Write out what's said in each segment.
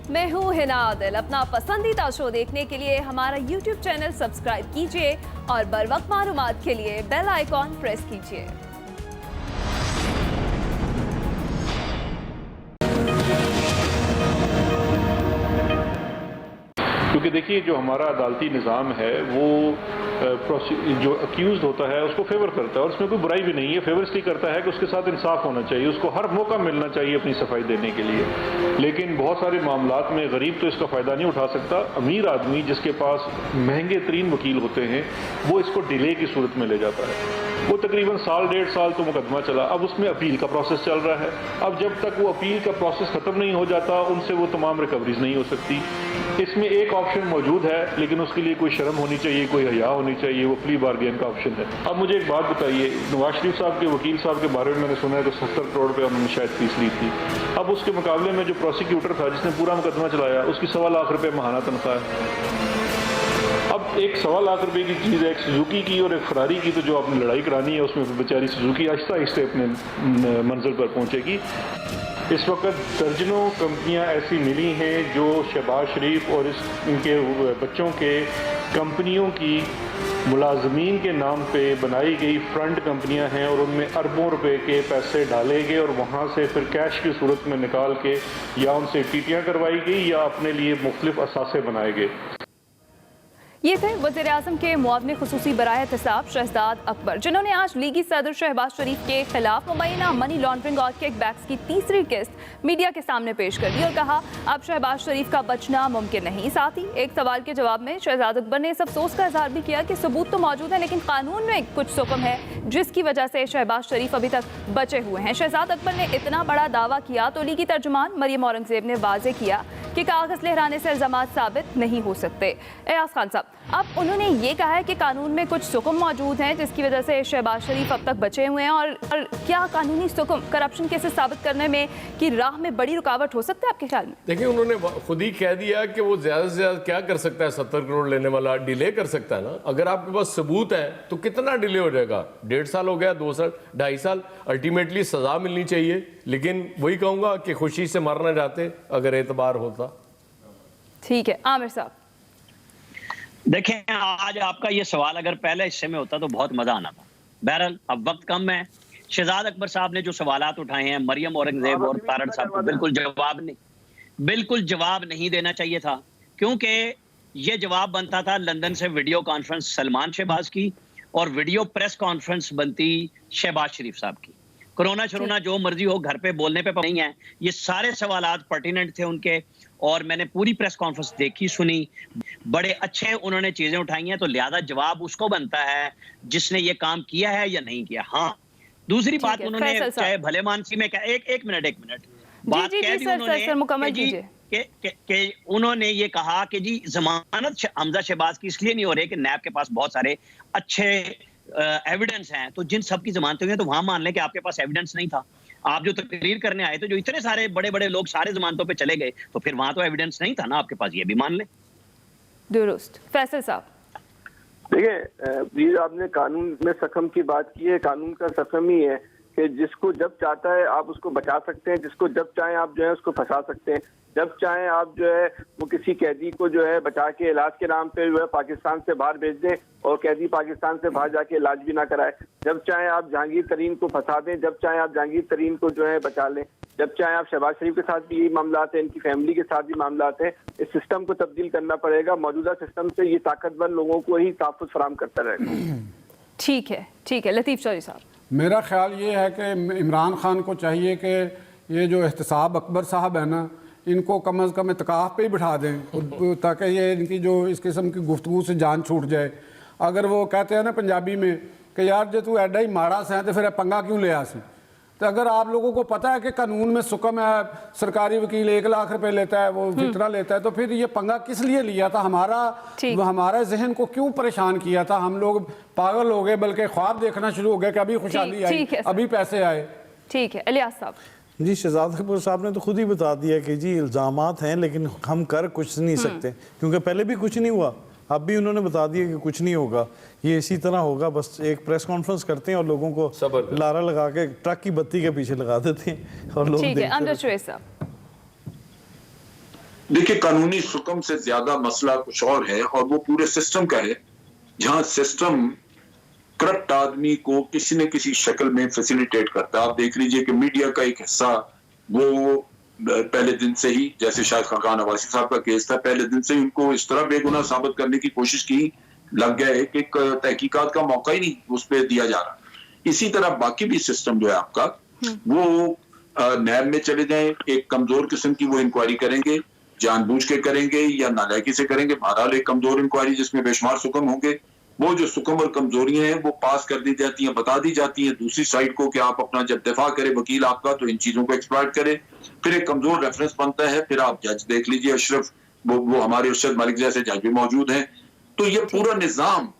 मैं हूँ हिना आदिल। अपना पसंदीदा शो देखने के लिए हमारा YouTube चैनल सब्सक्राइब कीजिए और बर वक्त मालूमात के लिए बेल आइकॉन प्रेस कीजिए। क्योंकि देखिए जो हमारा अदालती निज़ाम है वो जो अक्यूज़ होता है उसको फेवर करता है और उसमें कोई बुराई भी नहीं है। फेवर इसलिए करता है कि उसके साथ इंसाफ होना चाहिए, उसको हर मौका मिलना चाहिए अपनी सफाई देने के लिए। लेकिन बहुत सारे मामलात में गरीब तो इसका फ़ायदा नहीं उठा सकता। अमीर आदमी जिसके पास महंगे तरीन वकील होते हैं वो इसको डिले की सूरत में ले जाता है। वो तकरीबन साल डेढ़ साल तो मुकदमा चला, अब उसमें अपील का प्रोसेस चल रहा है। अब जब तक वो अपील का प्रोसेस ख़त्म नहीं हो जाता उनसे वो तमाम रिकवरीज नहीं हो सकती। इसमें एक ऑप्शन मौजूद है लेकिन उसके लिए कोई शर्म होनी चाहिए, कोई हया होनी चाहिए, वो प्ली बार्गेन का ऑप्शन है। अब मुझे एक बात बताइए, नवाज शरीफ साहब के वकील साहब के बारे में मैंने सुना है तो 70 करोड़ रुपये उन्होंने शायद फीस ली थी। अब उसके मुकाबले में जो प्रोसिक्यूटर था जिसने पूरा मुकदमा चलाया उसकी 1.25 लाख रुपये माहाना तनख्वाह है। अब एक 1.25 लाख रुपए की चीज़ है, एक सुजुकी की और एक फरारी की, तो जो आपने लड़ाई करानी है उसमें बेचारी सुजुकी आहिस्ता आहिस्ता अपने मंजिल पर पहुंचेगी। इस वक्त दर्जनों कंपनियां ऐसी मिली हैं जो शहबाज शरीफ और इनके बच्चों के कंपनियों की मुलाजमीन के नाम पे बनाई गई फ्रंट कंपनियां हैं और उनमें अरबों रुपए के पैसे डाले गए और वहाँ से फिर कैश की सूरत में निकाल के या उनसे टीटियाँ करवाई गई या अपने लिए मुख्तलिफ असासे बनाए गए। ये थे वज़ीर-ए-आज़म के मुआवने खुसूसी बराए एहतिसाब शहजाद अकबर, जिन्होंने आज लीगी सदर शहबाज शरीफ के खिलाफ मुबैना मनी लॉन्ड्रिंग और किकबैक्स की तीसरी किस्त मीडिया के सामने पेश कर दी और कहा अब शहबाज शरीफ का बचना मुमकिन नहीं। साथ ही एक सवाल के जवाब में शहजाद अकबर ने इस अफसोस का इजहार भी किया कि सबूत तो मौजूद है लेकिन कानून में कुछ सुकम है जिसकी वजह से शहबाज शरीफ अभी तक बचे हुए हैं। शहजाद अकबर ने इतना बड़ा दावा किया तो लीगी तर्जुमान मरियम औरंगजेब ने वाजे किया कि कागज लहराने से इल्जामात साबित नहीं हो सकते। एयाज खान साहब, अब उन्होंने ये कहा है कि कानून में कुछ सुकम मौजूद हैं जिसकी वजह से शहबाज शरीफ अब तक बचे हुए हैं और क्या कानूनी सुकम करप्शन केसेस साबित करने में की राह में बड़ी रुकावट हो सकता है आपके ख्याल में? देखिए, उन्होंने खुद ही कह दिया कि वो ज्यादा से ज्यादा क्या कर सकता है, 70 करोड़ लेने वाला डिले कर सकता है ना। अगर आपके पास सबूत है तो कितना डिले हो जाएगा? 1.5 साल हो गया, 2 साल, 2.5 साल, अल्टीमेटली सजा मिलनी चाहिए। लेकिन वही कहूंगा कि खुशी से मरना चाहते अगर एतबार होता। ठीक है, आमिर साहब। देखें, आज आपका ये सवाल अगर पहले हिस्से में होता तो बहुत मजा आना था। बहरहाल अब वक्त कम है। शहजाद अकबर साहब ने जो सवालात उठाए हैं मरियम औरंगजेब और तारड़ साहब को बिल्कुल जवाब नहीं देना चाहिए था, क्योंकि ये जवाब बनता था लंदन से वीडियो कॉन्फ्रेंस सलमान शहबाज की और वीडियो प्रेस कॉन्फ्रेंस बनती शहबाज शरीफ साहब की। कोरोना शरोना जो मर्जी हो, घर पे बोलने पे नहीं है। ये सारे सवालात पर्टिनेंट थे उनके और मैंने पूरी प्रेस कॉन्फ्रेंस देखी, सुनी, बड़े अच्छे उन्होंने चीजें उठाई हैं। तो लिहाजा जवाब उसको बनता है जिसने ये काम किया है या नहीं किया। हाँ, दूसरी बात उन्होंने चाहे भले मानसी में एक मिनट बात कह दी उन्होंने कि उन्होंने ये कहा कि जी जमानत हमजा शहबाज की इसलिए नहीं हो रही कि नैब के पास बहुत सारे अच्छे एविडेंस हैं। तो जिन सब की जमानतें हुई तो वहां मान लें कि आपके पास एविडेंस नहीं था। आप जो तकरीर करने आए थे, जो इतने सारे बड़े बड़े लोग सारे जमानतों पे चले गए, तो फिर वहां तो एविडेंस नहीं था ना आपके पास, ये भी मान लें। दुरुस्त। फैसल साहब, देखिए, आपने कानून में सकम की बात की है। कानून का सकम ही है कि जिसको जब चाहता है आप उसको बचा सकते हैं, जिसको जब चाहें आप जो है उसको फंसा सकते हैं। जब चाहें आप जो है वो किसी कैदी को जो है बचा के इलाज के नाम पे जो है पाकिस्तान से बाहर भेज दें और कैदी पाकिस्तान से बाहर जाके इलाज भी ना कराए। जब चाहें आप जहांगीर तरीन को फंसा दें, जब चाहें आप जहांगीर तरीन को जो है बचा लें, जब चाहें आप शहबाज शरीफ के साथ भी यही मामलात हैं, इनकी फैमिली के साथ भी मामलात हैं। इस सिस्टम को तब्दील करना पड़ेगा। मौजूदा सिस्टम से ये ताकतवर लोगों को ही तहफ़्फ़ुज़ फराहम करता रहेगा। ठीक है। लतीफ़ चौधरी साहब, मेरा ख्याल ये है कि इमरान खान को चाहिए कि ये जो एहतिसाब अकबर साहब है ना, इनको कम अज़ कम इत्काफ़ पे ही बिठा दें ताकि ये इनकी जो इस किस्म की गुफ्तगू से जान छूट जाए। अगर वो कहते हैं ना पंजाबी में कि यार जो तू एडा ही माड़ा से है तो फिर पंगा क्यों ले आसी। तो अगर आप लोगों को पता है कि कानून में सुकम है, सरकारी वकील 1 लाख रुपए लेता है, वो जितना लेता है, तो फिर ये पंगा किस लिए लिया था? हमारा जहन को क्यों परेशान किया था? हम लोग पागल हो गए, बल्कि ख्वाब देखना शुरू हो गए कि अभी खुशहाली आई, अभी पैसे आए। ठीक है, इलियास साहब। जी, शहजाद अकबर साहब ने तो खुद ही बता दिया कि जी इल्ज़ामात हैं लेकिन हम कर कुछ नहीं सकते, क्योंकि पहले भी कुछ नहीं हुआ, अब भी उन्होंने बता दिया कि कुछ नहीं होगा, ये इसी तरह होगा। बस एक प्रेस कॉन्फ्रेंस करते हैं और लोगों को लारा लगा के ट्रक की बत्ती के पीछे लगा देते हैं और लोग ठीक है, देखिए, कानूनी सुकम से ज्यादा मसला कुछ और है, और वो पूरे सिस्टम का है, जहां सिस्टम करप्ट आदमी को किसी न किसी शक्ल में फैसिलिटेट करता है। आप देख लीजिए कि मीडिया का एक हिस्सा वो पहले दिन से ही, जैसे शायद खान नवासी साहब का केस था, पहले दिन से ही उनको इस तरह बेगुनाह साबित करने की कोशिश की लग गया है कि तहकीकात का मौका ही नहीं उस पर दिया जा रहा। इसी तरह बाकी भी सिस्टम जो है आपका, वो नैब में चले जाएं, एक कमजोर किस्म की वो इंक्वायरी करेंगे, जानबूझ के करेंगे या नालायकी से करेंगे, बहरहाल एक कमजोर इंक्वायरी जिसमें बेशुमार सुकम होंगे। वो जो सुकम और कमजोरियां हैं वो पास कर दी जाती हैं, बता दी जाती हैं दूसरी साइड को कि आप अपना जब दिफा करे वकील आपका तो इन चीजों को एक्सप्लॉइट करे। फिर एक कमजोर रेफरेंस बनता है। फिर आप जज देख लीजिए, अशरफ वो हमारे उर्शद मलिक जैसे जज भी मौजूद हैं। तो ये पूरा निजाम,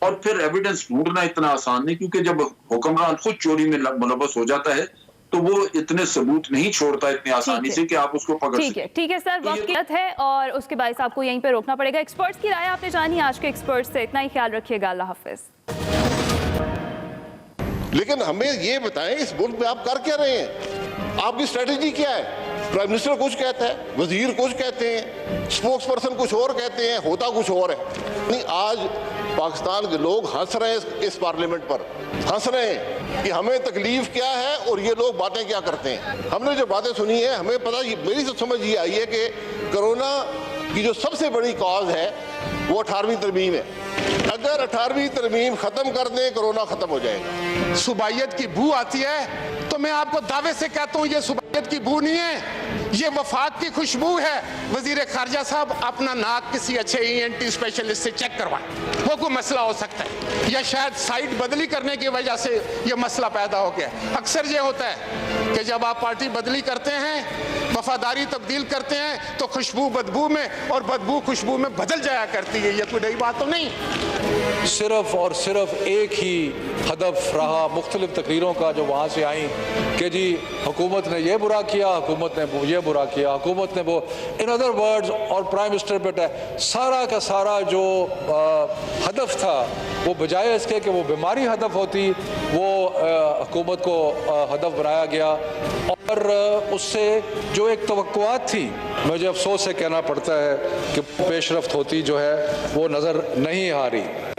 और फिर एविडेंस ढूंढना इतना आसान नहीं, क्योंकि जब हुक्मरान खुद चोरी में मुलव्वस हो जाता है तो वो इतने सबूत नहीं छोड़ता इतनी आसानी से कि आप उसको पकड़ सकें। ठीक है सर, वक्त की है और उसके बाद आपको यहीं पे रोकना पड़ेगा। एक्सपर्ट्स की राय आपने जानी आज के एक्सपर्ट्स से, इतना ही ख्याल रखिएगा। अल्लाह हाफिज। लेकिन हमें ये बताएं, इस मुल्क में आप कर क्या रहे हैं? आपकी स्ट्रेटेजी क्या है? प्राइम मिनिस्टर कुछ कहता है, वजीर कुछ कहते हैं, स्पोक्स पर्सन कुछ और कहते हैं, होता कुछ और है। नहीं, आज पाकिस्तान के लोग हंस रहे हैं इस पार्लियामेंट पर, हंस रहे हैं कि हमें तकलीफ क्या है और ये लोग बातें क्या करते हैं। हमने जो बातें सुनी है, हमें पता, मेरी तो समझ ये आई है कि कोरोना की जो सबसे बड़ी कॉज है वो 18वीं तरमीम है। अगर 18वीं तरमीम खत्म कर दें, कोरोना खत्म हो जाएगा। सुबाइयत की बू आती है तो मैं आपको दावे से कहता हूं ये सुबाइयत की बू नहीं है, ये वफाक की खुशबू है। वजीर खारजा साहब अपना नाक किसी अच्छे ENT स्पेशलिस्ट से चेक करवाएं, वो कोई मसला हो सकता है, या शायद साइड बदली करने की वजह से ये मसला पैदा हो गया। अक्सर ये होता है कि जब आप पार्टी बदली करते हैं, वफादारी तब्दील करते हैं, तो खुशबू बदबू में और बदबू खुशबू में बदल जाया करती है। ये कोई नई बात तो नहीं। सिर्फ और सिर्फ एक ही हदफ रहा मुख्तलिफ तकरीरों का जो वहाँ से आई कि जी हुकूमत ने ये बुरा किया, हुकूमत ने ये बुरा किया, हुकूमत ने वो, इन अदर वर्ड्स, और प्राइम मिनिस्टर पे सारा का सारा जो हदफ था वो बजाय इसके कि वो बीमारी हदफ होती, वो हुकूमत को हदफ बनाया गया। और उससे जो एक तवक्कुआत थी, मुझे अफसोस से कहना पड़ता है कि पेशरफ्त होती जो है वो नज़र नहीं आ रही।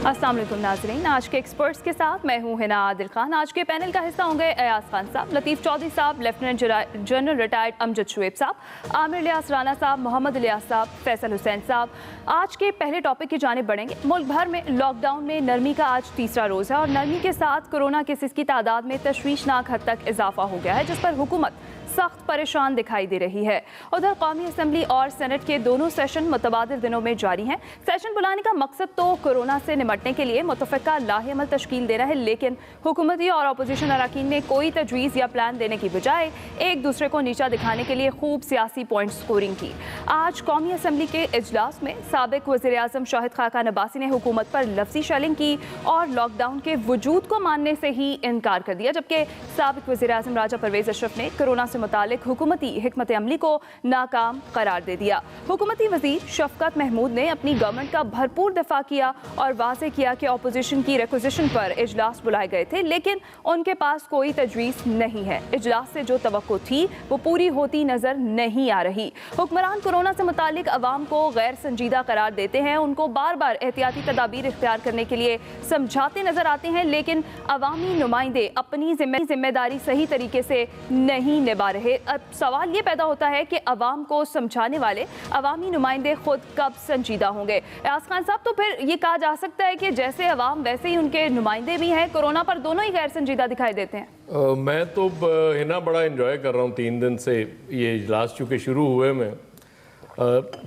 अस्सलाम वालेकुम नाज़रीन, आज के एक्सपर्ट्स के साथ मैं हूं हिना आदिल खान। आज के पैनल का हिस्सा होंगे अयाज खान साहब, लतीफ़ चौधरी साहब, lieutenant general retired Amjad Shoaib साहब, आमिर इलियास राना साहब, मोहम्मद इलियास साहब, फैसल हुसैन साहब। आज के पहले टॉपिक की जानिब बढ़ेंगे। मुल्क भर में लॉकडाउन में नरमी का आज तीसरा रोज़ है और नरमी के साथ कोरोना केसेस की तादाद में तशवीशनाक हद तक इजाफा हो गया है, जिस पर हुकूमत सख्त परेशान दिखाई दे रही है। उधर कौमी असम्बली और सेनेट के दोनों सेशन मुतबादिल दिनों में जारी हैं। सेशन बुलाने का मकसद तो कोरोना से निपटने के लिए मुतफ़िका लाहेअमल तश्कील देना है, लेकिन हुकूमती और अपोजिशन अरकान ने कोई तजवीज़ या प्लान देने की बजाय एक दूसरे को नीचा दिखाने के लिए खूब सियासी पॉइंट स्कोरिंग की। आज कौमी असम्बली के इजलास में साबिक वज़ीर आज़म शाहिद खाकान अब्बासी ने हुकूमत पर लफ्ज़ी शेलिंग की और लॉकडाउन के वजूद को मानने से ही इनकार कर दिया, जबकि साबिक वज़ीर आज़म राजा परवेज़ अशरफ ने कोरोना से मुतालिक हुकूमती हिकमत अमली को नाकाम करार दे दिया। हुकूमती वज़ीर शफकत महमूद ने अपनी गवर्नमेंट का भरपूर दफा किया और वाज़े किया कि अपोजिशन की रिक्वेजिशन पर इजलास बुलाए गए थे, लेकिन उनके पास कोई तजवीज़ नहीं है। इजलास से जो तवक्को थी वो पूरी होती नज़र नहीं आ रही। हुक्मरान कोरोना से मुतालिक अवाम को गैर संजीदा करार देते हैं, उनको बार बार एहतियाती तदाबीर इख्तियार करने के लिए समझाते नजर आते हैं, लेकिन अवामी नुमाइंदे अपनी जिम्मेदारी सही तरीके से नहीं निभा रहे। अब सवाल ये पैदा होता है कि अवाम को समझाने वाले अवामी नुमाइंदे खुद कब संजीदा होंगे। अयाज खान साहब, तो फिर ये कहा जा सकता है कि जैसे अवाम वैसे ही उनके नुमाइंदे भी हैं, कोरोना पर दोनों ही गैर संजीदा दिखाई देते हैं। मैं तो हिना बड़ा इंजॉय कर रहा हूँ 3 दिन से ये इजलास चूँकि शुरू हुए में।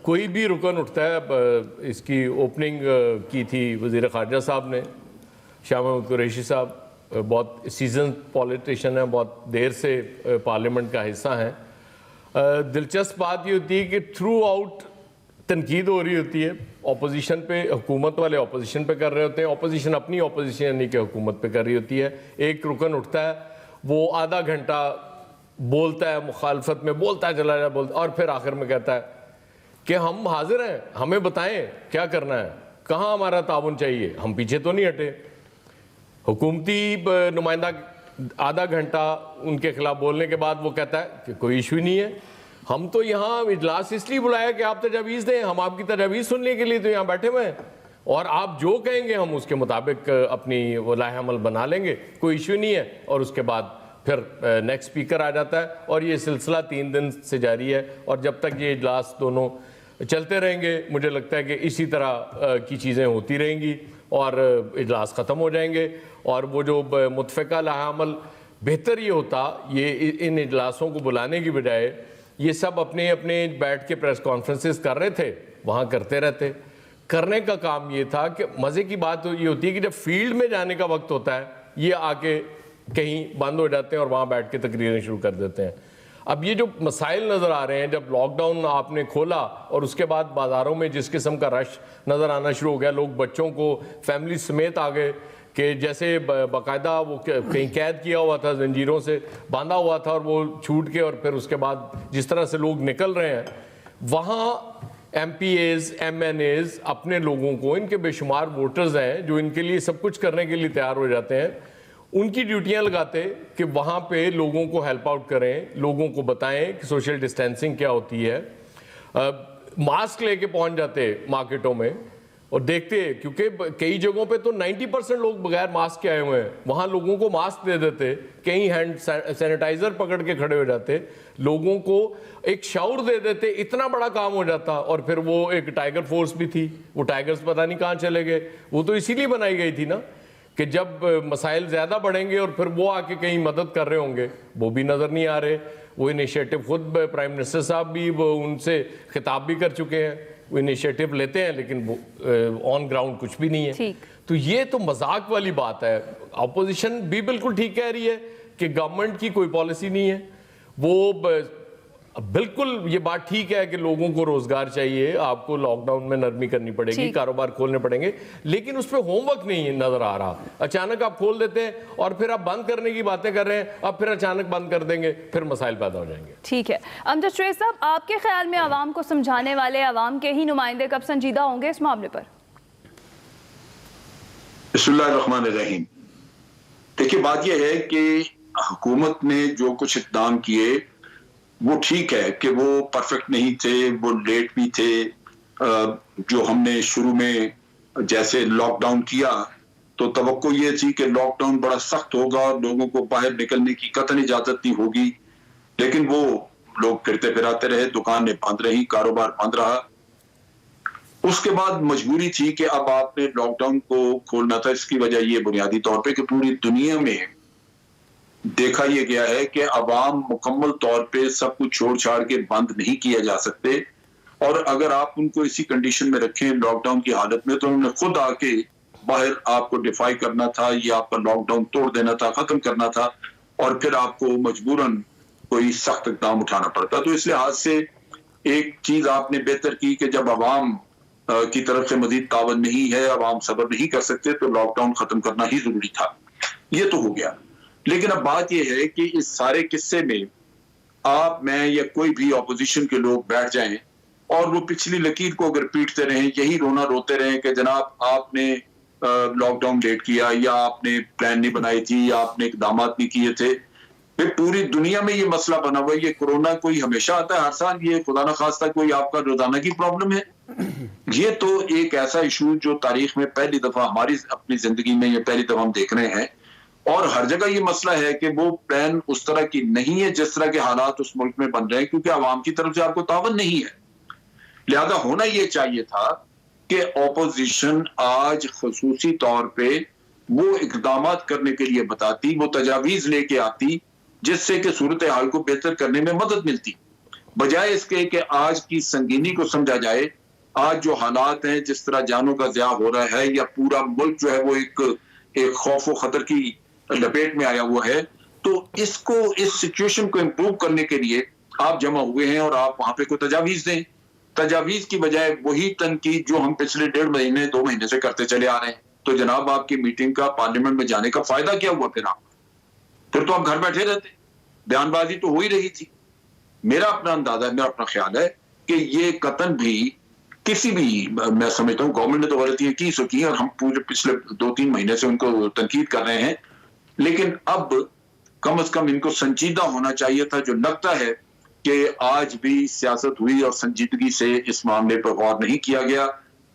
कोई भी रुकन उठता है। इसकी ओपनिंग की थी वज़ीर ख़ारजा साहब ने, शाह महमूद कुरैशी साहब बहुत सीजन पॉलिटिशियन हैं, बहुत देर से पार्लियामेंट का हिस्सा हैं। दिलचस्प बात ये होती है कि थ्रू आउट तनकीद हो रही होती है ऑपोजिशन पे, हुकूमत वाले ऑपोजिशन पे कर रहे होते हैं, ऑपोजिशन अपनी ऑपोजिशन यानी कि हुकूमत पे कर रही होती है। एक रुकन उठता है, वो आधा घंटा बोलता है, मुखालफत में बोलता है, चला बोलता, और फिर आखिर में कहता है कि हम हाजिर हैं, हमें बताएं क्या करना है, कहाँ हमारा ताउन चाहिए, हम पीछे तो नहीं हटे। हुकूमती नुमाइंदा आधा घंटा उनके खिलाफ बोलने के बाद वो कहता है कि कोई इशू नहीं है, हम तो यहाँ इजलास इसलिए बुलाया कि आप तजावीज़ दें, हम आपकी तजावीज़ सुनने के लिए तो यहाँ बैठे हुए हैं, और आप जो कहेंगे हम उसके मुताबिक अपनी वो लाहे अमल बना लेंगे, कोई इशू नहीं है। और उसके बाद फिर नेक्स्ट स्पीकर आ जाता है, और ये सिलसिला 3 दिन से जारी है, और जब तक ये इजलास दोनों चलते रहेंगे मुझे लगता है कि इसी तरह की चीज़ें होती रहेंगी और इजलास ख़त्म हो जाएंगे। और वो जो मुतफ़िका लाहे अमल, बेहतर ये होता ये इन इजलासों को बुलाने की बजाय ये सब अपने अपने बैठ के प्रेस कॉन्फ्रेंसेस कर रहे थे, वहाँ करते रहते। करने का काम ये था कि मज़े की बात ये होती है कि जब फील्ड में जाने का वक्त होता है ये आके कहीं बंद हो जाते हैं और वहाँ बैठ के तकरीरें शुरू कर देते हैं। अब ये जो मसाइल नज़र आ रहे हैं, जब लॉकडाउन आपने खोला और उसके बाद बाज़ारों में जिस किस्म का रश नज़र आना शुरू हो गया, लोग बच्चों को फैमिली समेत आ गए कि जैसे बाकायदा वो कहीं कैद किया हुआ था, जंजीरों से बांधा हुआ था, और वो छूट के और फिर उसके बाद जिस तरह से लोग निकल रहे हैं, वहाँ MPAs MNAs अपने लोगों को, इनके बेशुमार वोटर्स हैं जो इनके लिए सब कुछ करने के लिए तैयार हो जाते हैं, उनकी ड्यूटियां लगाते कि वहाँ पे लोगों को हेल्प आउट करें, लोगों को बताएं कि सोशल डिस्टेंसिंग क्या होती है। मास्क लेके पहुँच जाते मार्केटों में और देखते, क्योंकि कई जगहों पे तो 90% लोग बगैर मास्क के आए हुए हैं, वहाँ लोगों को मास्क दे देते, कहीं हैंड सैनिटाइज़र पकड़ के खड़े हो जाते, लोगों को एक शाउर दे देते, इतना बड़ा काम हो जाता। और फिर वो एक टाइगर फोर्स भी थी, वो टाइगर्स पता नहीं कहाँ चले गए, वो तो इसीलिए बनाई गई थी ना कि जब मसाइल ज़्यादा बढ़ेंगे और फिर वो आके कहीं मदद कर रहे होंगे, वो भी नज़र नहीं आ रहे। वो इनिशिएटिव खुद प्राइम मिनिस्टर साहब भी वो उनसे खिताब भी कर चुके हैं, वो इनिशिएटिव लेते हैं लेकिन वो ऑन ग्राउंड कुछ भी नहीं है। तो ये तो मजाक वाली बात है। अपोजिशन भी बिल्कुल ठीक कह रही है कि गवर्नमेंट की कोई पॉलिसी नहीं है, वो बिल्कुल ये बात ठीक है कि लोगों को रोजगार चाहिए, आपको लॉकडाउन में नरमी करनी पड़ेगी, कारोबार खोलने पड़ेंगे, लेकिन उस पर होमवर्क नहीं नजर आ रहा। अचानक आप खोल देते हैं और फिर आप बंद करने की बातें कर रहे हैं, अब फिर अचानक बंद कर देंगे, फिर मसाइल पैदा हो जाएंगे। ठीक है, अमजद शुएब साहब, आपके ख्याल में आवाम को समझाने वाले आवाम के ही नुमाइंदे कब संजीदा होंगे इस मामले पर? बिस्मिल्लाहिर्रहमानिर्रहीम। देखिए, बात यह है कि हुकूमत ने जो कुछ इक़दाम किए वो ठीक है कि वो परफेक्ट नहीं थे, वो लेट भी थे। जो हमने शुरू में जैसे लॉकडाउन किया तो तवक्को ये थी कि लॉकडाउन बड़ा सख्त होगा, लोगों को बाहर निकलने की कतई इजाजत नहीं होगी, लेकिन वो लोग फिरते फिराते रहे, दुकानें बंद रही, कारोबार बंद रहा। उसके बाद मजबूरी थी कि अब आपने लॉकडाउन को खोलना था। इसकी वजह ये बुनियादी तौर पे कि पूरी दुनिया में देखा यह गया है कि अवाम मुकम्मल तौर पे सब कुछ छोड़ छाड़ के बंद नहीं किया जा सकते, और अगर आप उनको इसी कंडीशन में रखें लॉकडाउन की हालत में, तो उन्होंने खुद आके बाहर आपको डिफाई करना था, या आपका लॉकडाउन तोड़ देना था, खत्म करना था, और फिर आपको मजबूरन कोई सख्त इक़दाम उठाना पड़ता। तो इस लिहाज से एक चीज आपने बेहतर की कि जब अवाम की तरफ से मजीद तावन नहीं है, अवाम सब्र नहीं कर सकते, तो लॉकडाउन खत्म करना ही जरूरी था। ये तो हो गया, लेकिन अब बात यह है कि इस सारे किस्से में आप, मैं या कोई भी ऑपोजिशन के लोग बैठ जाएं और वो पिछली लकीर को अगर पीटते रहें, यही रोना रोते रहें कि जनाब आपने लॉकडाउन लेट किया, या आपने प्लान नहीं बनाई थी, या आपने इक़दाम नहीं किए थे। फिर पूरी दुनिया में ये मसला बना हुआ है। ये कोरोना कोई हमेशा आता है, हर साल, ये खुदा न खास्ता कोई आपका रोजाना की प्रॉब्लम है। ये तो एक ऐसा इशू जो तारीख में पहली दफा हमारी अपनी जिंदगी में ये पहली दफा हम देख रहे हैं, और हर जगह ये मसला है कि वो प्लान उस तरह की नहीं है जिस तरह के हालात उस मुल्क में बन रहे हैं, क्योंकि आवाम की तरफ से आपको तावन नहीं है। लिहाजा होना ये चाहिए था कि ऑपोजिशन आज खसूसी तौर पे वो इकदाम करने के लिए बताती, वो तजावीज लेके आती, जिससे कि सूरत हाल को बेहतर करने में मदद मिलती, बजाय इसके कि आज की संगीनी को समझा जाए। आज जो हालात हैं, जिस तरह जानों का ज़िया हो रहा है, या पूरा मुल्क जो है वो एक खौफ व खतर की लपेट में आया हुआ है, तो इसको, इस सिचुएशन को इम्प्रूव करने के लिए आप जमा हुए हैं और आप वहां पे कोई तजावीज दें। तजावीज की बजाय वही तनकीद जो हम पिछले 1.5 महीने 2 महीने से करते चले आ रहे हैं। तो जनाब, आपकी मीटिंग का, पार्लियामेंट में जाने का फायदा क्या हुआ? फिर तो आप घर बैठे रहते, बयानबाजी तो हो ही रही थी। मेरा अपना अंदाजा है, मेरा अपना ख्याल है कि ये कतन भी किसी भी, मैं समझता हूँ गवर्नमेंट ने तो गलतियां की सो की, और हम पूरे पिछले 2-3 महीने से उनको तनकीद कर रहे हैं, लेकिन अब कम से कम इनको संजीदा होना चाहिए था। जो लगता है कि आज भी सियासत हुई और संजीदगी से इस मामले पर गौर नहीं किया गया।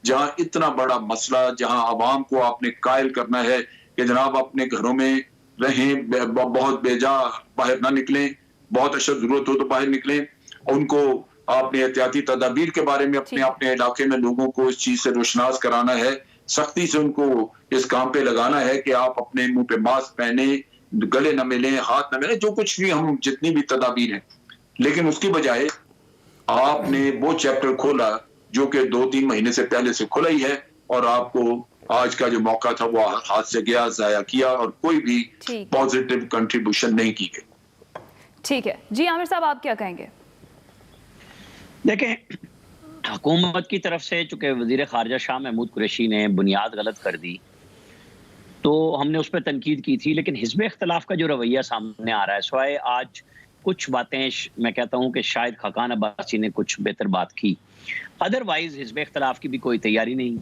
जहां इतना बड़ा मसला, जहां आवाम को आपने कायल करना है कि जनाब अपने घरों में रहें, बहुत बेजा बाहर ना निकलें, बहुत अशद जरूरत हो तो बाहर निकलें, उनको आपने एहतियाती तदाबीर के बारे में अपने अपने इलाके में लोगों को इस चीज से रोशनास कराना है, सख्ती से उनको इस काम पे लगाना है कि आप अपने मुंह पे मास्क पहने, गले न मिलें, हाथ न मिलें, जो कुछ भी हम जितनी भी तदाबीर हैं। लेकिन उसकी बजाय आपने वो चैप्टर खोला जो कि 2-3 महीने से पहले से खुला ही है, और आपको आज का जो मौका था वो हाथ से गया, जाया किया, और कोई भी पॉजिटिव कंट्रीब्यूशन नहीं की गई। ठीक है जी, आमिर साहब आप क्या कहेंगे? देखें, हुकूमत की तरफ से चूंकि वजीर खारजा शाह महमूद कुरैशी ने बुनियाद गलत कर दी तो हमने उस पर तनकीद की थी, लेकिन हिज़्ब इख्तिलाफ का जो रवैया सामने आ रहा है, सवाए आज कुछ बातें मैं कहता हूं कि शायद खाकान अब्बासी ने कुछ बेहतर बात की, अदरवाइज हिज़्ब इख्तिलाफ की भी कोई तैयारी नहीं।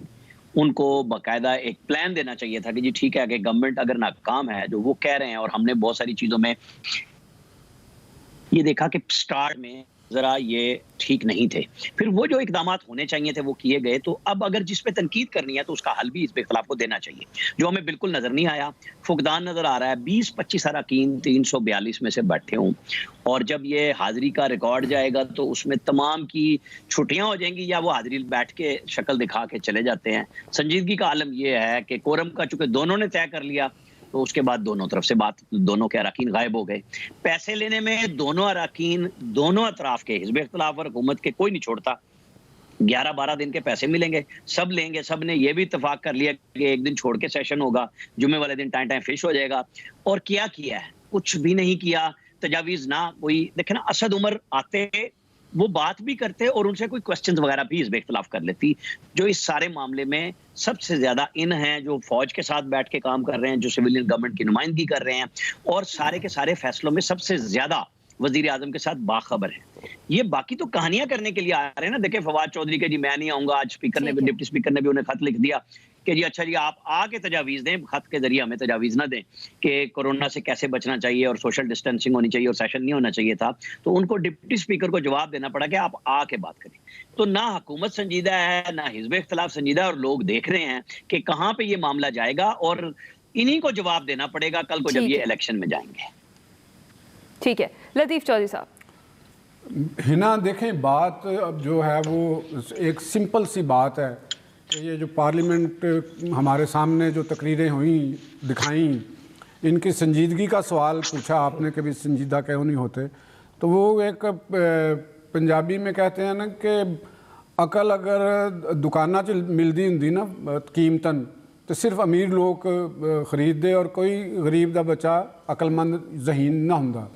उनको बाकायदा एक प्लान देना चाहिए था कि जी ठीक है कि गवर्नमेंट अगर नाकाम है जो वो कह रहे हैं, और हमने बहुत सारी चीज़ों में ये देखा कि स्टार्ट में जरा ये ठीक नहीं थे, फिर वो जो इकदाम होने चाहिए थे वो किए गए। तो अब अगर जिस पे तनकीद करनी है तो उसका हल भी हिज़्ब इख्तिलाफ को देना चाहिए, जो हमें बिल्कुल नजर नहीं आया। फुकदान नजर आ रहा है, 20-25 अरकान 342 में से बैठे हों, और जब ये हाजिरी का रिकॉर्ड जाएगा तो उसमें तमाम की छुट्टियां हो जाएंगी या वो हाजिरी बैठ के शक्ल दिखा के चले जाते हैं। संजीदगी का आलम ये है कि कोरम का चूंकि दोनों ने तय कर लिया तो उसके बाद दोनों तरफ से बात, दोनों के अराकीन गायब हो गए। पैसे लेने में दोनों अराकीन, दोनों अतराफ के, हिज़्ब इख्तिलाफ और हुकूमत के, कोई नहीं छोड़ता। 11-12 दिन के पैसे मिलेंगे, सब लेंगे। सब ने यह भी इत्तेफाक कर लिया कि एक दिन छोड़ के सेशन होगा, जुम्मे वाले दिन टाइम फिश हो जाएगा। और क्या किया है? कुछ भी नहीं किया, तजावीज़ ना कोई। देखे ना, असद उमर आते वो बात भी करते और उनसे कोई क्वेश्चंस वगैरह भी हिज़्ब इख्तिलाफ कर लेती। जो इस सारे मामले में सबसे ज्यादा इन हैं जो फौज के साथ बैठ के काम कर रहे हैं, जो सिविलियन गवर्नमेंट की नुमाइंदगी कर रहे हैं, और सारे के सारे फैसलों में सबसे ज्यादा वजीर आजम के साथ बाखबर है। ये बाकी तो कहानियां करने के लिए आ रहे हैं ना। देखिए फवाद चौधरी के जी मैं नहीं आऊंगा, आज स्पीकर ने, डिप्टी स्पीकर ने भी उन्हें खत लिख दिया कि जी अच्छा जी आप आके तजावीज़ दें, खत के जरिए हमें तजावीज़ ना दें कि कोरोना से कैसे बचना चाहिए और सोशल डिस्टेंसिंग होनी चाहिए और सेशन नहीं होना चाहिए था। तो उनको डिप्टी स्पीकर को जवाब देना पड़ा कि आप आके बात करें। तो ना हुकूमत संजीदा है, ना हिज़्ब इख्तिलाफ संजीदा है, और लोग देख रहे हैं कि कहाँ पे ये मामला जाएगा, और इन्हीं को जवाब देना पड़ेगा कल को जब ये इलेक्शन में जाएंगे। ठीक है, लतीफ़ चौधरी साहब। हिना देखें, बात अब जो है वो एक सिंपल सी बात है कि ये जो पार्लियामेंट हमारे सामने जो तकरीरें हुई दिखाई, इनकी संजीदगी का सवाल पूछा आपने कि भी संजीदा क्यों नहीं होते, तो वो एक पंजाबी में कहते हैं ना कि अकल अगर दुकाना च मिलती होंगी ना कीमतन, तो सिर्फ अमीर लोग खरीदते और कोई गरीब का बच्चा अकलमंद जहीन ना होंदा।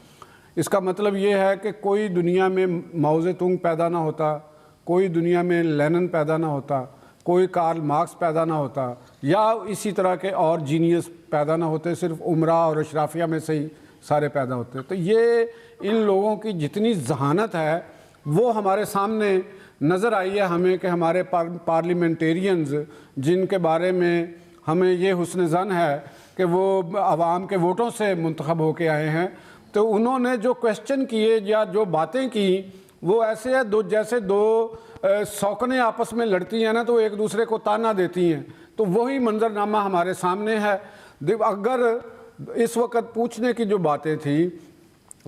इसका मतलब ये है कि कोई दुनिया में माओ तुंग पैदा ना होता, कोई दुनिया में लेनिन पैदा ना होता, कोई कार्ल मार्क्स पैदा ना होता, या इसी तरह के और जीनियस पैदा ना होते, सिर्फ उमरा और अशराफिया में से ही सारे पैदा होते। तो ये इन लोगों की जितनी जहानत है वो हमारे सामने नज़र आई है हमें कि हमारे पार्लियामेंटेरियंस जिनके बारे में हमें ये हुस्न ज़न है कि वो आवाम के वोटों से मुंतखब होके आए हैं, तो उन्होंने जो क्वेश्चन किए या जो बातें की वो ऐसे है जैसे दो सौकने आपस में लड़ती हैं ना, तो एक दूसरे को ताना देती हैं। तो वही मंजरनामा हमारे सामने है। अगर इस वक्त पूछने की जो बातें थी,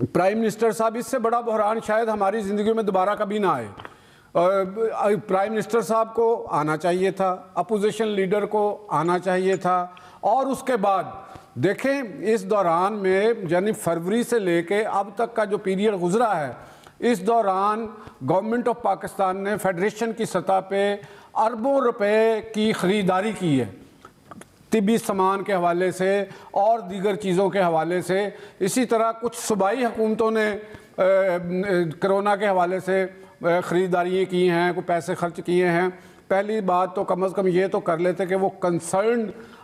प्राइम मिनिस्टर साहब, इससे बड़ा बहरान शायद हमारी ज़िंदगी में दोबारा कभी ना आए। प्राइम मिनिस्टर साहब को आना चाहिए था, अपोजिशन लीडर को आना चाहिए था, और उसके बाद देखें इस दौरान में यानी फरवरी से लेके अब तक का जो पीरियड गुजरा है, इस दौरान गवर्नमेंट ऑफ पाकिस्तान ने फेडरेशन की सतह पे अरबों रुपए की ख़रीदारी की है, तिब्बी सामान के हवाले से और दीगर चीज़ों के हवाले से। इसी तरह कुछ सूबाई हुकूमतों ने कोरोना के हवाले से ख़रीदारियाँ की हैं, कोई पैसे खर्च किए हैं। पहली बात तो कम से कम ये तो कर लेते कि वो कंसर्न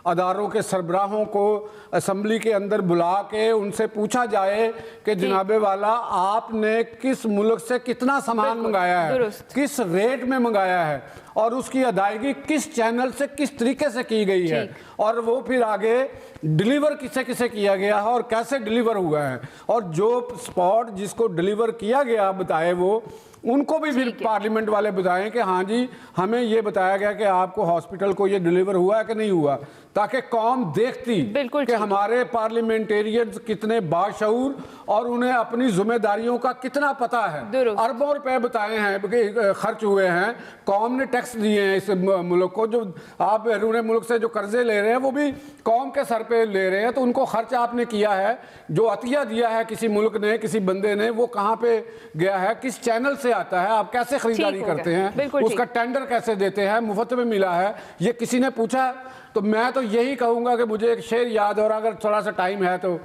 अदारों के सरबराहों को असम्बली के अंदर बुला के उनसे पूछा जाए कि जनाबे वाला आपने किस मुल्क से कितना सामान मंगाया है, किस रेट में मंगाया है और उसकी अदायगी किस चैनल से किस तरीके से की गई है, और वो फिर आगे डिलीवर किसे किसे किया गया है और कैसे डिलीवर हुआ है, और जो स्पॉट जिसको डिलीवर किया गया बताए वो उनको भी फिर पार्लियामेंट वाले बताएं कि हाँ जी हमें ये बताया गया कि आपको हॉस्पिटल को ये डिलीवर हुआ है कि नहीं हुआ, ताकि कौम देखती कि हमारे पार्लियामेंटेरियंस कितने बाशऊर और उन्हें अपनी जिम्मेदारियों का कितना पता है। अरबों रुपए बताए हैं खर्च हुए हैं, कौम ने टैक्स दिए हैं इस मुल्क को, जो आप बैरून मुल्क से जो कर्जे ले रहे हैं वो भी कौम के सर पे ले रहे हैं, तो उनको खर्च आपने किया है, जो अतिया दिया है किसी मुल्क ने किसी बंदे ने वो कहाँ पे गया है, किस चैनल से आता है, आप कैसे खरीदारी करते हैं, उसका टेंडर कैसे देते हैं, मुफ्त में मिला है, ये किसी ने पूछा। तो मैं तो यही कहूँगा कि मुझे एक शेर याद और अगर थोड़ा सा टाइम है तो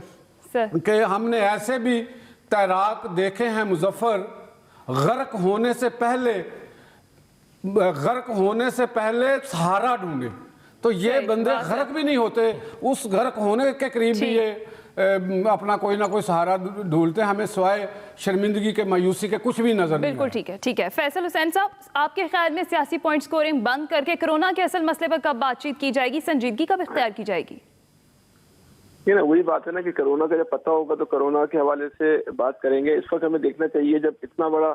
कि हमने ऐसे भी तैराक देखे हैं मुजफ्फर, गर्क होने से पहले सहारा ढूंढे, तो ये बंदे गर्क भी नहीं होते, उस गर्क होने के करीब भी ये अपना कोई ना कोई सहारा ढूंढते हैं, हमें सिवाय शर्मिंदगी के मायूसी के कुछ भी नजर नहीं। बिल्कुल ठीक है, ठीक है। फैसल हुसैन साहब, आपके ख्याल में सियासी पॉइंट स्कोरिंग बंद करके कोरोना के असल मसले पर कब बातचीत की जाएगी, संजीदगी कब इख्तियार की जाएगी? ये ना वही बात है ना कि कोरोना का जब पता होगा तो कोरोना के हवाले से बात करेंगे। इस वक्त हमें देखना चाहिए जब इतना बड़ा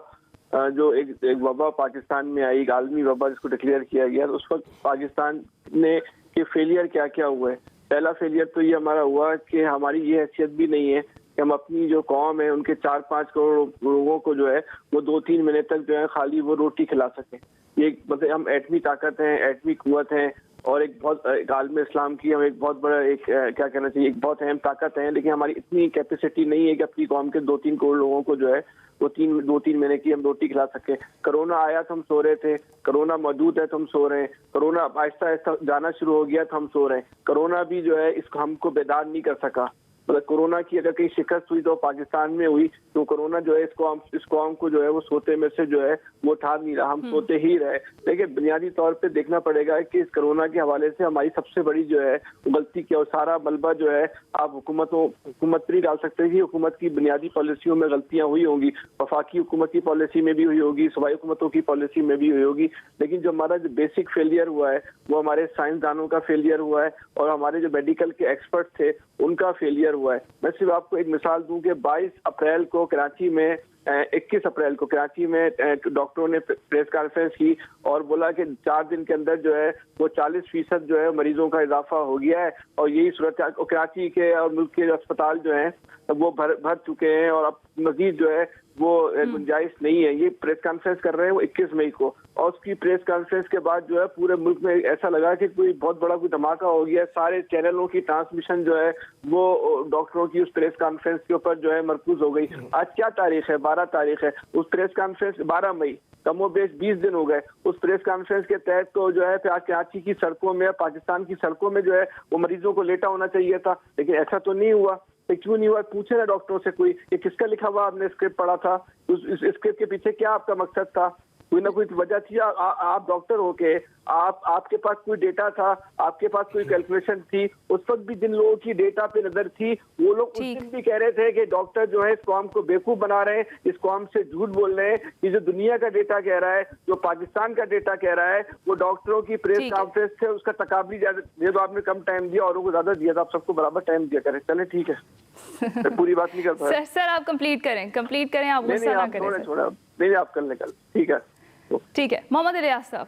जो एक वबा पाकिस्तान में आई, एक आलमी वबा जिसको डिक्लेयर किया गया, तो उस वक्त पाकिस्तान ने के फेलियर क्या क्या हुए। पहला फेलियर तो ये हमारा हुआ कि हमारी ये हैसियत भी नहीं है कि हम अपनी जो कौम है उनके 4-5 करोड़ लोगों को जो है वो 2-3 महीने तक जो है खाली वो रोटी खिला सके। ये मतलब हम एटमी ताकत हैं, एटमी कुव्वत हैं और एक बहुत आलम इस्लाम की हम एक बहुत बड़ा एक क्या कहना चाहिए एक बहुत अहम ताकत है, लेकिन हमारी इतनी कैपेसिटी नहीं है कि अपनी कौम के 2-3 करोड़ लोगों को जो है वो 2-3 महीने की हम रोटी खिला सके। कोरोना आया तो हम सो रहे थे, कोरोना मौजूद है तो हम सो रहे हैं, कोरोना आहिस्ता आहिस्ता जाना शुरू हो गया तो हम सो रहे हैं। कोरोना भी जो है इसको हमको बेदार नहीं कर सका। मतलब कोरोना की अगर कहीं शिकस्त हुई तो पाकिस्तान में हुई, तो कोरोना जो है इस कौम को जो है वो सोते में से जो है वो उठा नहीं रहा, हम सोते ही रहे। लेकिन बुनियादी तौर पे देखना पड़ेगा कि इस कोरोना के हवाले से हमारी सबसे बड़ी जो है गलती क्या, और सारा मलबा जो है आप हुकूमत पर नहीं डाल सकते कि हुकूमत की बुनियादी पॉलिसियों में गलतियां हुई होंगी, वफाकी हुकूमत की पॉलिसी में भी हुई होगी, सूबाई हुकूमतों की पॉलिसी में भी हुई होगी, लेकिन जो हमारा जो बेसिक फेलियर हुआ है वो हमारे साइंसदानों का फेलियर हुआ है और हमारे जो मेडिकल के एक्सपर्ट थे उनका फेलियर हुआ है। मैं सिर्फ आपको एक मिसाल दूं कि 22 अप्रैल को कराची में 21 अप्रैल को कराची में डॉक्टरों ने प्रेस कॉन्फ्रेंस की और बोला कि 4 दिन के अंदर जो है वो 40% जो है मरीजों का इजाफा हो गया है और यही सूरत कराची के और मुल्क के अस्पताल जो हैं वो भर चुके हैं और अब मजीद जो है वो गुंजाइश नहीं है। ये प्रेस कॉन्फ्रेंस कर रहे हैं वो 21 मई को, और उसकी प्रेस कॉन्फ्रेंस के बाद जो है पूरे मुल्क में ऐसा लगा कि कोई बहुत बड़ा कोई धमाका हो गया। सारे चैनलों की ट्रांसमिशन जो है वो डॉक्टरों की उस प्रेस कॉन्फ्रेंस के ऊपर जो है मरकूज हो गई। आज क्या तारीख है? 12 तारीख है। उस प्रेस कॉन्फ्रेंस 12 मई, कमोबेश 20 दिन हो गए। उस प्रेस कॉन्फ्रेंस के तहत तो जो है कराची की सड़कों में, पाकिस्तान की सड़कों में जो है वो मरीजों को लेटा होना चाहिए था, लेकिन ऐसा तो नहीं हुआ। क्यों नहीं हुआ? पूछे ना डॉक्टरों से कोई, ये किसका लिखा हुआ आपने स्क्रिप्ट पढ़ा था, उस स्क्रिप्ट के पीछे क्या आपका मकसद था? कोई ना कोई वजह थी। आप डॉक्टर होके आपके पास कोई डेटा था, आपके पास कोई कैलकुलेशन थी, उस वक्त भी जिन लोगों की डेटा पे नजर थी वो लोग उस दिन भी कह रहे थे कि डॉक्टर जो है इस कौम को बेवकूफ बना रहे हैं, इस कौम से झूठ बोल रहे हैं। ये जो दुनिया का डेटा कह रहा है, जो पाकिस्तान का डेटा कह रहा है, वो डॉक्टरों की प्रेस कॉन्फ्रेंस से उसका तकाबली ये तो आपने कम टाइम दिया, औरों को ज्यादा दिया था, आप सबको बराबर टाइम दिया करें। चले ठीक है, पूरी बात नहीं कर पाए। सर आप कंप्लीट करें, आप गुस्सा ना करें। छोड़ा नहीं, आप कल निकल। ठीक है। मोहम्मद इलियास साहब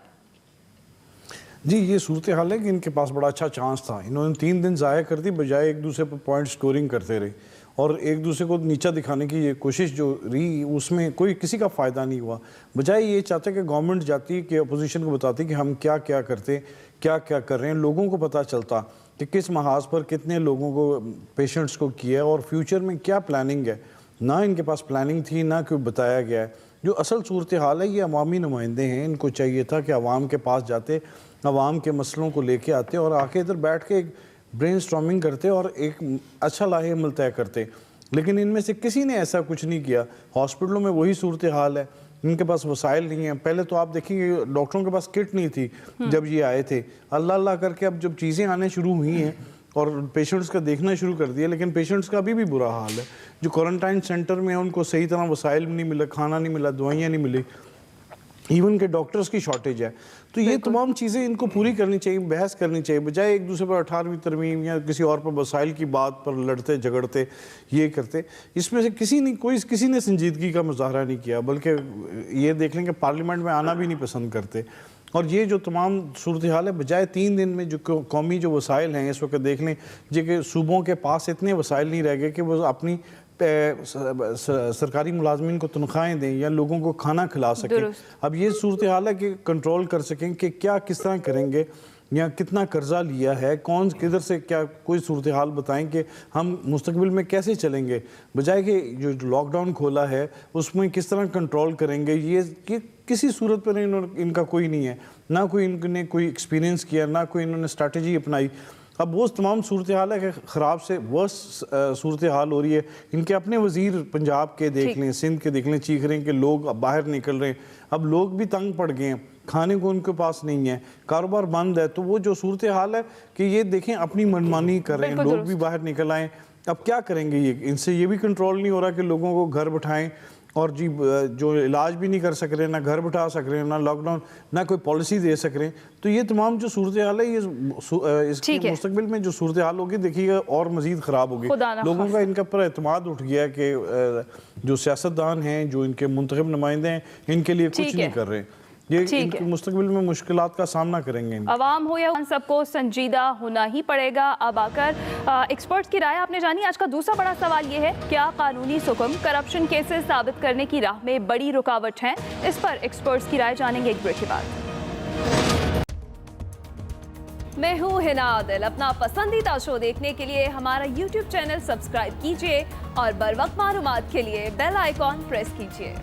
जी, ये सूरत हाल है कि इनके पास बड़ा अच्छा चांस था, इन्होंने 3 दिन ज़ाया कर दी, बजाय एक दूसरे पर पॉइंट स्कोरिंग करते रहे और एक दूसरे को नीचा दिखाने की ये कोशिश जो रही उसमें कोई किसी का फ़ायदा नहीं हुआ। बजाय ये चाहते कि गवर्नमेंट जाती कि अपोजिशन को बताती कि हम क्या क्या करते, क्या क्या कर रहे हैं, लोगों को पता चलता कि किस महाज पर कितने लोगों को पेशेंट्स को किया और फ्यूचर में क्या प्लानिंग है। ना इनके पास प्लानिंग थी, ना कोई बताया गया है। जो असल सूरत हाल है, ये अवामी नुमाइंदे हैं, इनको चाहिए था कि अवाम के पास जाते, अवाम के मसलों को लेके आते और आके इधर बैठ के एक ब्रेन स्टॉर्मिंग करते और एक अच्छा लाहेअमल तय करते, लेकिन इनमें से किसी ने ऐसा कुछ नहीं किया। हॉस्पिटलों में वही सूरत हाल है, इनके पास वसाइल नहीं है। पहले तो आप देखेंगे डॉक्टरों के पास किट नहीं थी जब ये आए थे, अल्लाह अल्लाह करके अब जब चीज़ें आने शुरू हुई हैं और पेशेंट्स का देखना शुरू कर दिया, लेकिन पेशेंट्स का अभी भी बुरा हाल है। जो क्वारंटाइन सेंटर में है उनको सही तरह वसाइल नहीं मिला, खाना नहीं मिला, दवाइयाँ नहीं मिली, इवन के डॉक्टर्स की शॉर्टेज है। तो ये तमाम चीज़ें इनको पूरी करनी चाहिए, बहस करनी चाहिए, बजाय एक दूसरे पर 18वीं तरमीम या किसी और पर वसाइल की बात पर लड़ते झगड़ते ये करते। इसमें से किसी ने संजीदगी का मुजाहरा नहीं किया, बल्कि ये देख लें कि पार्लियामेंट में आना भी नहीं पसंद करते। और ये जो तमाम सूरत हाल है, बजाय 3 दिन में जो कौमी जो वसाइल हैं इस वक्त देख लें जो कि सूबों के पास इतने वसाइल नहीं रह गए कि वो अपनी सरकारी मुलाजमीन को तनख्वाहें दें या लोगों को खाना खिला सकें। अब ये सूरत हाल है कि कंट्रोल कर सकें कि क्या किस तरह करेंगे या कितना कर्जा लिया है, कौन किधर से क्या, कोई सूरत हाल बताएं कि हम मुस्तकबिल में कैसे चलेंगे, बजाय कि जो लॉकडाउन खोला है उसमें किस तरह कंट्रोल करेंगे। ये कि किसी सूरत पर इनका कोई नहीं है, ना कोई इनने कोई एक्सपीरियंस किया, ना कोई इन्होंने स्ट्रैटेजी अपनाई। अब वो तमाम सूरत हाल है कि ख़राब से वर्स सूरत हाल हो रही है। इनके अपने वज़ीर पंजाब के देख लें, सिंध के देख लें, चीख रहे हैं कि लोग अब बाहर निकल रहे हैं। अब लोग भी तंग पड़ गए हैं, खाने को उनके पास नहीं है, कारोबार बंद है। तो वो जो सूरत हाल है कि ये देखें अपनी मनमानी कर रहे हैं, लोग भी बाहर निकल आए। अब क्या करेंगे ये, इनसे ये भी कंट्रोल नहीं हो रहा कि लोगों को घर बिठाएं, और जी जो इलाज भी नहीं कर सक रहे, ना घर बिठा सक रहे हैं, ना लॉकडाउन, ना कोई पॉलिसी दे सक रहे हैं। तो ये तमाम जो सूरत हाल है, ये इसके मुस्तकबिल में जो सूरत हाल होगी देखिएगा और मजीद ख़राब होगी। लोगों का इनके ऊपर एतमाद उठ गया कि जो सियासतदान हैं, जो इनके मुंतखब नुमाइंदे हैं, इनके लिए कुछ नहीं कर रहे। ये इनके मुस्तकबिल में मुश्किलात का सामना करेंगे। अवाम हो या उन सबको संजीदा होना ही पड़ेगा। अब आकर एक्सपर्ट्स की राय आपने जानी। आज का दूसरा बड़ा सवाल ये है, क्या कानूनी सुकूम करप्शन केसेस साबित करने की राह में बड़ी रुकावट हैं? इस पर एक्सपर्ट्स की राय जानेंगे एक ब्रेक के बाद। मैं हूँ हिना आदिल। अपना पसंदीदा शो देखने के लिए हमारा YouTube चैनल सब्सक्राइब कीजिए और बर वक्त मालूमात के लिए बेल आइकॉन प्रेस कीजिए।